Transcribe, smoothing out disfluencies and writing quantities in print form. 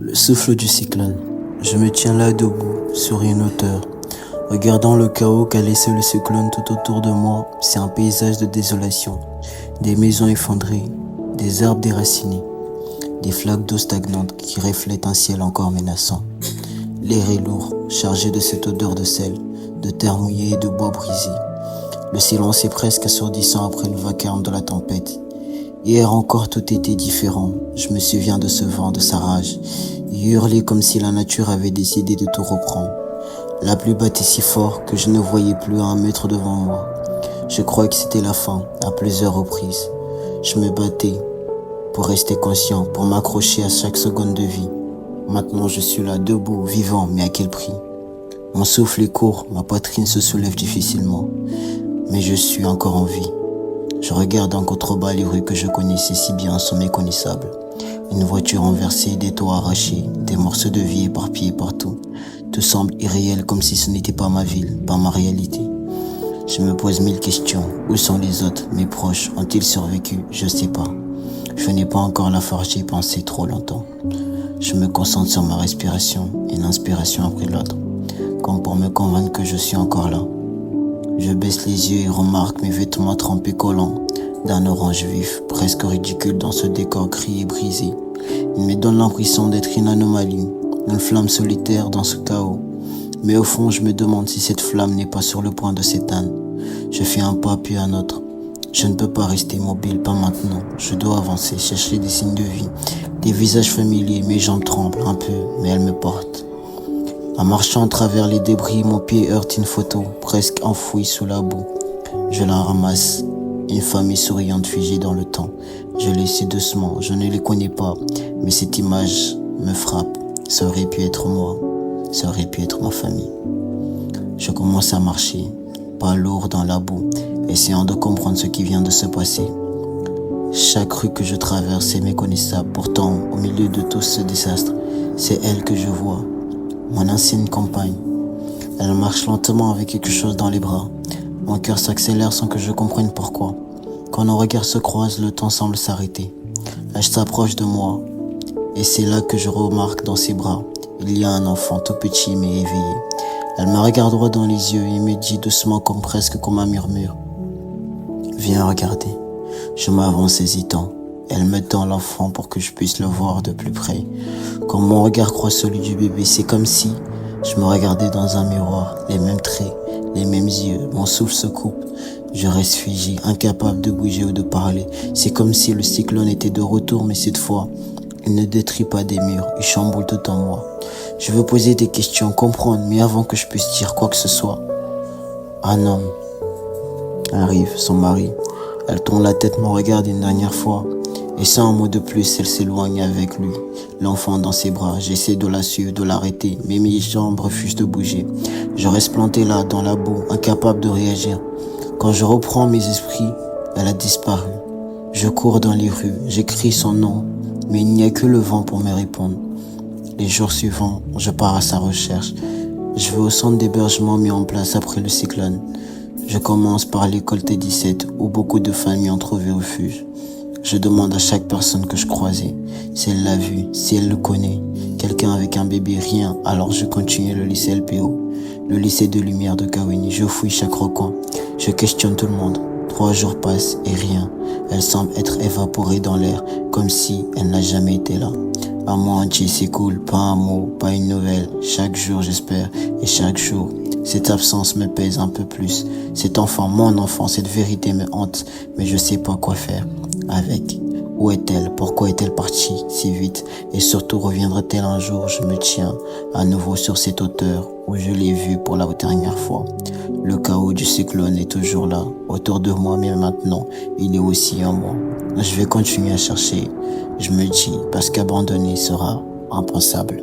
Le souffle du cyclone. Je me tiens là debout, sur une hauteur, regardant le chaos qu'a laissé le cyclone tout autour de moi. C'est un paysage de désolation. Des maisons effondrées, des arbres déracinés, des flaques d'eau stagnantes qui reflètent un ciel encore menaçant. L'air est lourd, chargé de cette odeur de sel, de terre mouillée et de bois brisé. Le silence est presque assourdissant après le vacarme de la tempête. Hier encore tout était différent. Je me souviens de ce vent, de sa rage. Il hurlait comme si la nature avait décidé de tout reprendre. La pluie battait si fort que je ne voyais plus à 1 mètre devant moi. Je crois que c'était la fin, à plusieurs reprises. Je me battais pour rester conscient, pour m'accrocher à chaque seconde de vie. Maintenant je suis là, debout, vivant, mais à quel prix? Mon souffle est court, ma poitrine se soulève difficilement. Mais je suis encore en vie. Je regarde en contrebas les rues que je connaissais si bien sont méconnaissables. Une voiture renversée, des toits arrachés, des morceaux de vie éparpillés partout. Tout semble irréel comme si ce n'était pas ma ville, pas ma réalité. Je me pose 1000 questions. Où sont les autres, mes proches? Ont-ils survécu? Je sais pas. Je n'ai pas encore la force d'y penser trop longtemps. Je me concentre sur ma respiration, une inspiration après l'autre, comme pour me convaincre que je suis encore là. Je baisse les yeux et remarque mes vêtements trempés collants, d'un orange vif, presque ridicule dans ce décor gris et brisé. Il me donne l'impression d'être une anomalie, une flamme solitaire dans ce chaos. Mais au fond, je me demande si cette flamme n'est pas sur le point de s'éteindre. Je fais un pas puis un autre. Je ne peux pas rester immobile, pas maintenant. Je dois avancer, chercher des signes de vie, des visages familiers. Mes jambes tremblent un peu, mais elles me portent. En marchant à travers les débris, mon pied heurte une photo, presque enfouie sous la boue. Je la ramasse, une famille souriante figée dans le temps. Je l'essaie doucement, je ne les connais pas, mais cette image me frappe. Ça aurait pu être moi, ça aurait pu être ma famille. Je commence à marcher, pas lourd dans la boue, essayant de comprendre ce qui vient de se passer. Chaque rue que je traverse est méconnaissable, pourtant au milieu de tout ce désastre, c'est elle que je vois. Mon ancienne compagne. Elle marche lentement avec quelque chose dans les bras. Mon cœur s'accélère sans que je comprenne pourquoi. Quand nos regards se croisent, le temps semble s'arrêter. Elle s'approche de moi et c'est là que je remarque dans ses bras, il y a un enfant tout petit mais éveillé. Elle me regarde droit dans les yeux et me dit doucement presque comme un murmure. Viens regarder. Je m'avance hésitant. Elle me tend l'enfant pour que je puisse le voir de plus près. Quand mon regard croise celui du bébé, c'est comme si je me regardais dans un miroir. Les mêmes traits, les mêmes yeux, mon souffle se coupe. Je reste figé, incapable de bouger ou de parler. C'est comme si le cyclone était de retour, mais cette fois, il ne détruit pas des murs, il chamboule tout en moi. Je veux poser des questions, comprendre, mais avant que je puisse dire quoi que ce soit, un homme arrive, son mari. Elle tourne la tête, me regarde une dernière fois. Et sans un mot de plus, elle s'éloigne avec lui, l'enfant dans ses bras. J'essaie de la suivre, de l'arrêter, mais mes jambes refusent de bouger. Je reste planté là, dans la boue, incapable de réagir. Quand je reprends mes esprits, elle a disparu. Je cours dans les rues, j'écris son nom, mais il n'y a que le vent pour me répondre. Les jours suivants, je pars à sa recherche. Je vais au centre d'hébergement mis en place après le cyclone. Je commence par l'école T17, où beaucoup de familles ont trouvé refuge. Je demande à chaque personne que je croisais si elle l'a vu, si elle le connaît. Quelqu'un avec un bébé, rien. Alors je continue le lycée LPO, le lycée de lumière de Kawini. Je fouille chaque recoin. Je questionne tout le monde. 3 jours passent et rien. Elle semble être évaporée dans l'air, comme si elle n'a jamais été là. Un mois entier s'écoule, pas un mot, pas une nouvelle. Chaque jour j'espère, et chaque jour, cette absence me pèse un peu plus. Cet enfant, mon enfant, cette vérité me hante, mais je sais pas quoi faire avec. Où est-elle? Pourquoi est-elle partie si vite? Et surtout, reviendra-t-elle un jour? Je me tiens à nouveau sur cette hauteur où je l'ai vue pour la dernière fois. Le chaos du cyclone est toujours là, autour de moi, mais maintenant, il est aussi en moi. Je vais continuer à chercher, je me dis, parce qu'abandonner sera impensable.